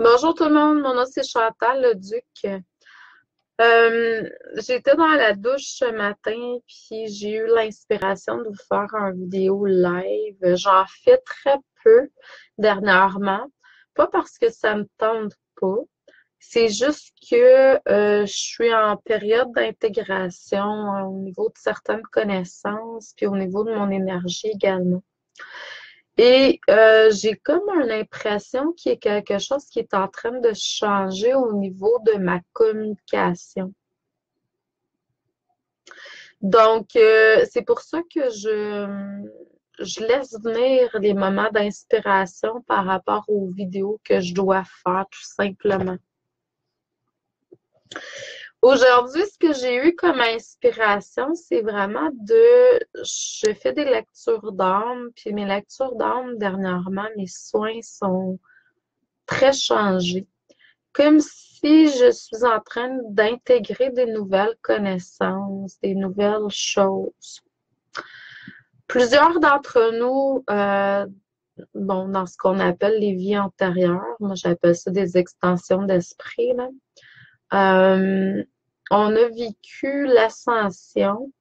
Bonjour tout le monde, mon nom c'est Chantal Leduc. J'étais dans la douche ce matin, puis j'ai eu l'inspiration de vous faire une vidéo live. J'en fais très peu dernièrement, pas parce que ça me tente pas, c'est juste que je suis en période d'intégration au niveau de certaines connaissances, puis au niveau de mon énergie également. Et j'ai comme une impression qu'il y a quelque chose qui est en train de changer au niveau de ma communication. Donc, c'est pour ça que je laisse venir les moments d'inspiration par rapport aux vidéos que je dois faire, tout simplement. Aujourd'hui, ce que j'ai eu comme inspiration, c'est vraiment je fais des lectures d'âme, puis mes lectures d'âme, dernièrement, mes soins sont très changés. Comme si je suis en train d'intégrer des nouvelles connaissances, des nouvelles choses. Plusieurs d'entre nous, dans ce qu'on appelle les vies antérieures, moi j'appelle ça des extensions d'esprit, là. On a vécu l'ascension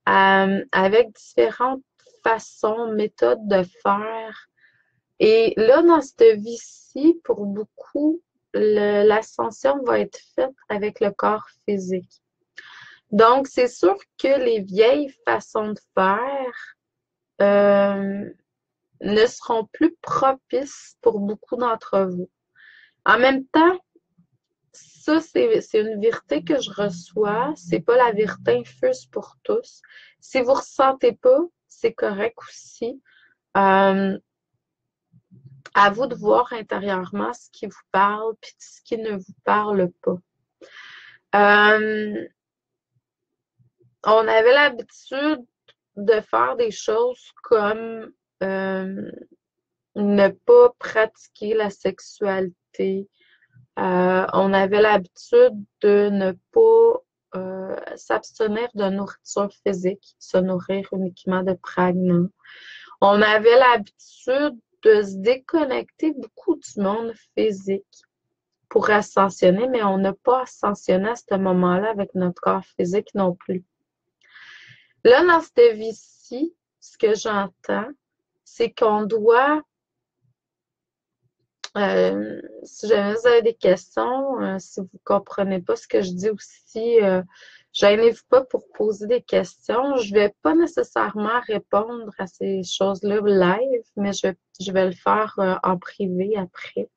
avec différentes façons, méthodes de faire. Et là, dans cette vie-ci, pour beaucoup, l'ascension va être faite avec le corps physique. Donc, c'est sûr que les vieilles façons de faire ne seront plus propices pour beaucoup d'entre vous. En même temps, ça, c'est une vérité que je reçois. C'est pas la vérité infuse pour tous. Si vous ressentez pas, c'est correct aussi. À vous de voir intérieurement ce qui vous parle puis ce qui ne vous parle pas. On avait l'habitude de faire des choses comme ne pas pratiquer la sexualité. On avait l'habitude de ne pas s'abstenir de nourriture physique, se nourrir uniquement de pragna. On avait l'habitude de se déconnecter beaucoup du monde physique pour ascensionner, mais on n'a pas ascensionné à ce moment-là avec notre corps physique non plus. Là, dans cette vie-ci, ce que j'entends, c'est qu'on doit, si jamais vous avez des questions, si vous ne comprenez pas ce que je dis aussi, gênez-vous pas pour poser des questions. Je ne vais pas nécessairement répondre à ces choses-là live, mais je vais le faire en privé après,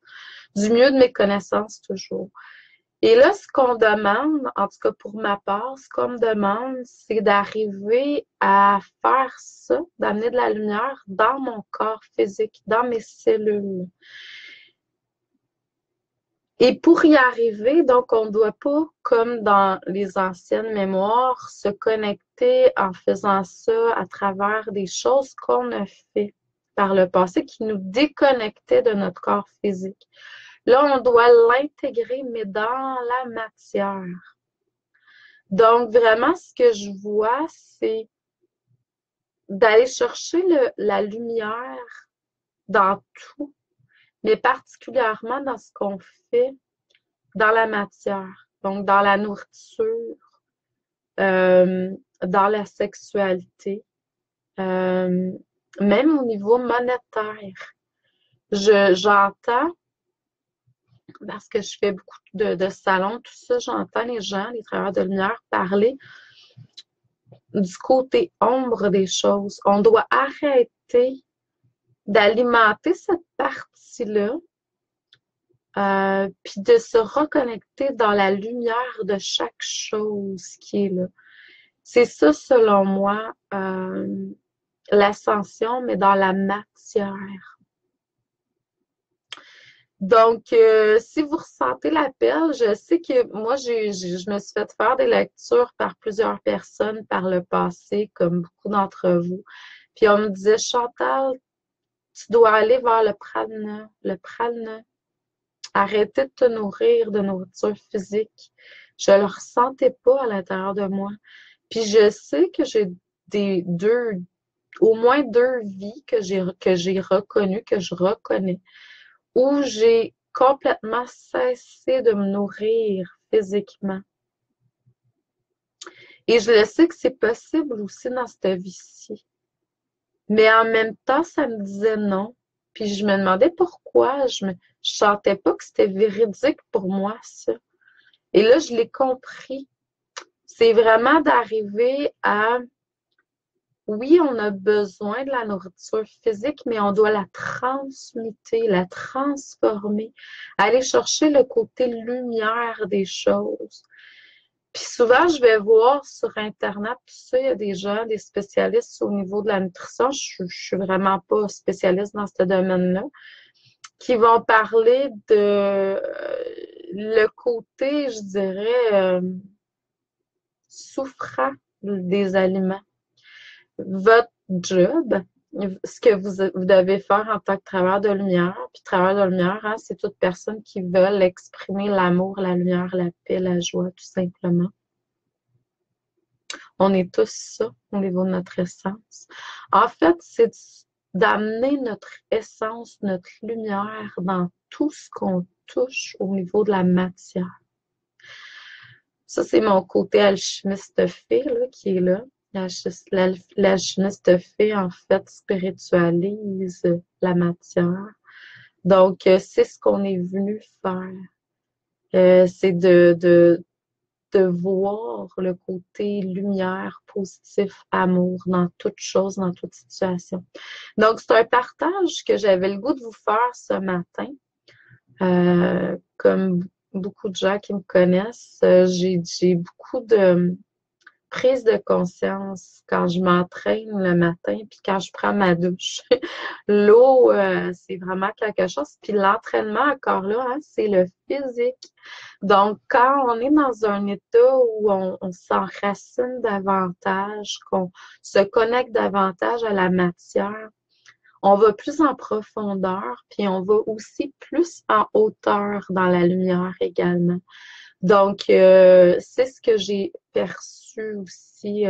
du mieux de mes connaissances toujours. Et là, ce qu'on demande, en tout cas pour ma part, ce qu'on me demande, c'est d'arriver à faire ça, d'amener de la lumière dans mon corps physique, dans mes cellules. Et pour y arriver, donc, on ne doit pas, comme dans les anciennes mémoires, se connecter en faisant ça à travers des choses qu'on a fait par le passé qui nous déconnectaient de notre corps physique. Là, on doit l'intégrer, mais dans la matière. Donc, vraiment, ce que je vois, c'est d'aller chercher la lumière dans tout, mais particulièrement dans ce qu'on fait dans la matière. Donc, dans la nourriture, dans la sexualité, même au niveau monétaire. J'entends, parce que je fais beaucoup de salons, tout ça, j'entends les gens, les travailleurs de lumière, parler du côté ombre des choses. On doit arrêter d'alimenter cette partie-là, puis de se reconnecter dans la lumière de chaque chose qui est là. C'est ça, selon moi, l'ascension, mais dans la matière. Donc, si vous ressentez l'appel, je sais que moi, je me suis fait faire des lectures par plusieurs personnes par le passé, comme beaucoup d'entre vous. Puis on me disait, Chantal, tu dois aller vers le prana, le prana. Arrêtez de te nourrir de nourriture physique. Je le ressentais pas à l'intérieur de moi. Puis je sais que j'ai au moins deux vies que j'ai reconnues, que je reconnais, où j'ai complètement cessé de me nourrir physiquement. Et je le sais que c'est possible aussi dans cette vie-ci. Mais en même temps, ça me disait non. Puis je me demandais pourquoi. Je sentais pas que c'était véridique pour moi, ça. Et là, je l'ai compris. C'est vraiment d'arriver à, oui, on a besoin de la nourriture physique, mais on doit la transmuter, la transformer, aller chercher le côté lumière des choses. Puis souvent, je vais voir sur Internet, tout ça, il y a des gens, des spécialistes au niveau de la nutrition, je suis vraiment pas spécialiste dans ce domaine-là, qui vont parler de le côté, je dirais, souffrant des aliments. Votre job, ce que vous devez faire en tant que travailleur de lumière, puis travailleur de lumière, hein, c'est toute personne qui veut exprimer l'amour, la lumière, la paix, la joie, tout simplement. On est tous ça au niveau de notre essence. En fait, c'est d'amener notre essence, notre lumière dans tout ce qu'on touche au niveau de la matière. Ça, c'est mon côté alchimiste fée là, qui est là. L'alchimiste fée, en fait, spiritualise la matière. Donc, c'est ce qu'on est venu faire. C'est de voir le côté lumière, positif, amour dans toute chose, dans toute situation. Donc, c'est un partage que j'avais le goût de vous faire ce matin. Comme beaucoup de gens qui me connaissent, j'ai beaucoup de prise de conscience quand je m'entraîne le matin puis quand je prends ma douche. L'eau, c'est vraiment quelque chose. Puis l'entraînement, encore là, hein, c'est le physique. Donc, quand on est dans un état où on s'enracine davantage, qu'on se connecte davantage à la matière, on va plus en profondeur, puis on va aussi plus en hauteur dans la lumière également. Donc, c'est ce que j'ai perçu aussi.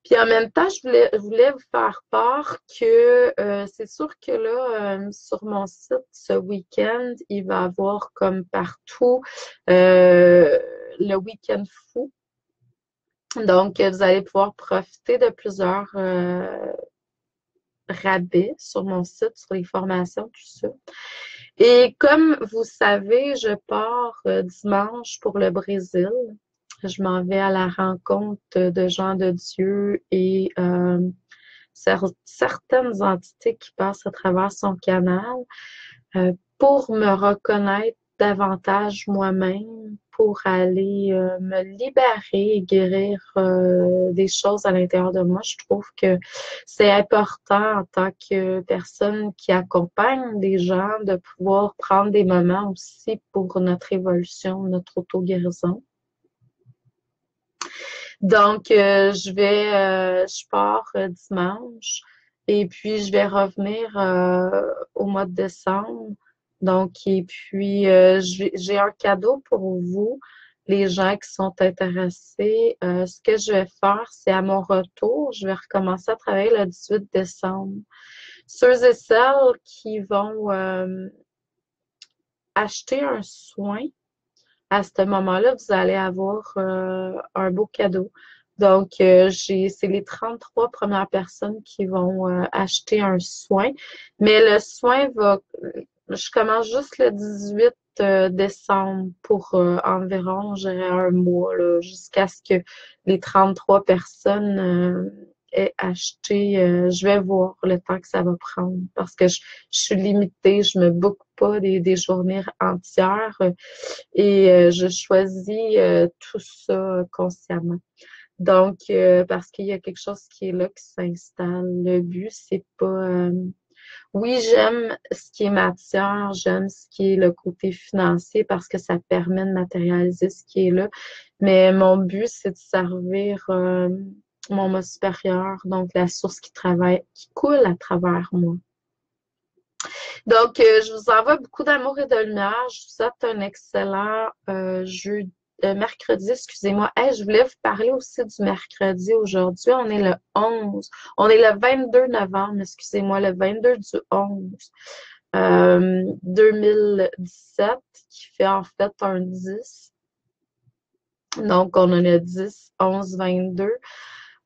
Puis en même temps, je voulais vous faire part que c'est sûr que là, sur mon site, ce week-end, il va y avoir comme partout le week-end fou. Donc, vous allez pouvoir profiter de plusieurs rabais sur mon site, sur les formations, tout ça. Et comme vous savez, je pars dimanche pour le Brésil. Je m'en vais à la rencontre de gens de Dieu et certaines entités qui passent à travers son canal pour me reconnaître davantage moi-même, pour aller me libérer et guérir des choses à l'intérieur de moi. Je trouve que c'est important en tant que personne qui accompagne des gens de pouvoir prendre des moments aussi pour notre évolution, notre auto-guérison. Donc, je pars dimanche et puis je vais revenir au mois de décembre. Donc, et puis, j'ai un cadeau pour vous, les gens qui sont intéressés. Ce que je vais faire, c'est à mon retour, je vais recommencer à travailler le 18 décembre. Ceux et celles qui vont acheter un soin, à ce moment-là, vous allez avoir un beau cadeau. Donc, c'est les 33 premières personnes qui vont acheter un soin. Mais le soin je commence juste le 18 décembre pour environ, je dirais, un mois, là, jusqu'à ce que les 33 personnes aient acheté. Je vais voir le temps que ça va prendre parce que je suis limitée, je me book pas des journées entières et je choisis tout ça consciemment. Donc, parce qu'il y a quelque chose qui est là, qui s'installe. Le but, c'est pas... oui, j'aime ce qui est matière, j'aime ce qui est le côté financier parce que ça permet de matérialiser ce qui est là. Mais mon but, c'est de servir mon moi supérieur, donc la source qui travaille, qui coule à travers moi. Donc, je vous envoie beaucoup d'amour et de lumière. Je vous souhaite un excellent mercredi, excusez-moi. Hey, je voulais vous parler aussi du mercredi aujourd'hui. On est le 11. On est le 22 novembre, excusez-moi, le 22 du 11. 2017, qui fait en fait un 10. Donc, on en a 10, 11, 22.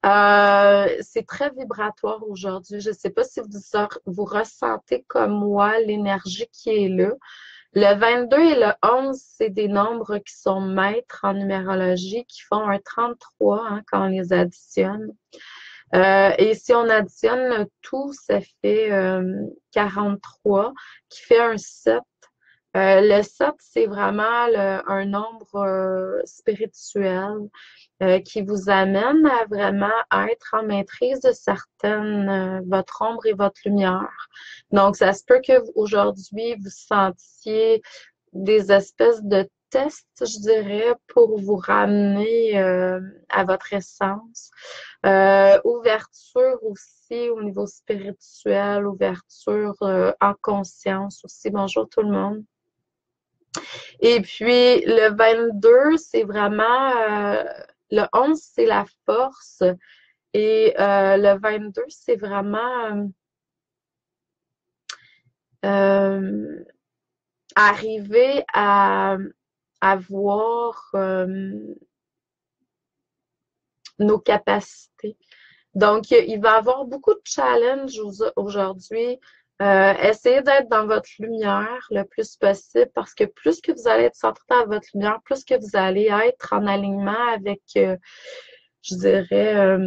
C'est très vibratoire aujourd'hui. Je ne sais pas si vous ressentez comme moi l'énergie qui est là. Le 22 et le 11, c'est des nombres qui sont maîtres en numérologie, qui font un 33 hein, quand on les additionne. Et si on additionne tout, ça fait 43, qui fait un 7. Le 7, c'est vraiment un nombre spirituel qui vous amène à vraiment être en maîtrise de certaines, votre ombre et votre lumière. Donc, ça se peut que aujourd'hui, vous sentiez des espèces de tests, je dirais, pour vous ramener à votre essence. Ouverture aussi au niveau spirituel, ouverture en conscience aussi. Bonjour tout le monde. Et puis, le 22, c'est vraiment, le 11, c'est la force. Et le 22, c'est vraiment arriver à voir nos capacités. Donc, il va y avoir beaucoup de challenges aujourd'hui. Essayez d'être dans votre lumière le plus possible parce que plus que vous allez être centré dans votre lumière, plus que vous allez être en alignement avec, je dirais,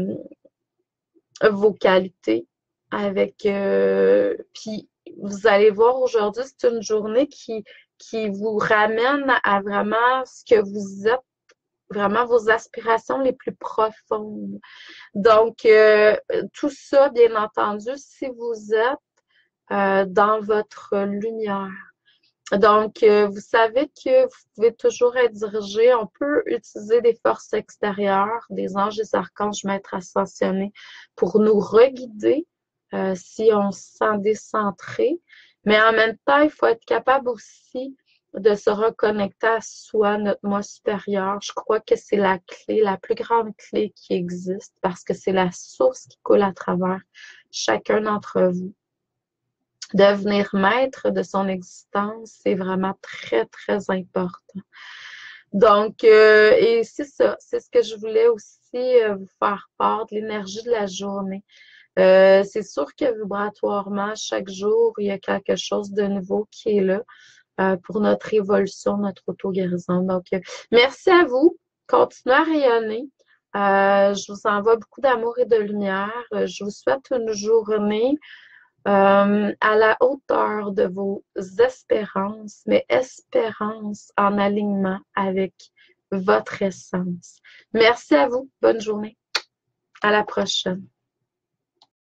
vos qualités. Puis, vous allez voir aujourd'hui, c'est une journée qui vous ramène à vraiment ce que vous êtes, vraiment vos aspirations les plus profondes. Donc, tout ça, bien entendu, si vous êtes dans votre lumière. Donc, vous savez que vous pouvez toujours être dirigé. On peut utiliser des forces extérieures, des anges, des archanges, maîtres ascensionnés pour nous reguider si on se sent décentré. Mais en même temps, il faut être capable aussi de se reconnecter à soi, notre moi supérieur. Je crois que c'est la clé, la plus grande clé qui existe parce que c'est la source qui coule à travers chacun d'entre vous. Devenir maître de son existence, c'est vraiment très, très important. Donc, et c'est ça, c'est ce que je voulais aussi vous faire part de l'énergie de la journée. C'est sûr que vibratoirement, chaque jour, il y a quelque chose de nouveau qui est là pour notre évolution, notre auto-guérison. Donc, merci à vous. Continuez à rayonner. Je vous envoie beaucoup d'amour et de lumière. Je vous souhaite une journée à la hauteur de vos espérances, mais espérances en alignement avec votre essence. Merci à vous. Bonne journée. À la prochaine.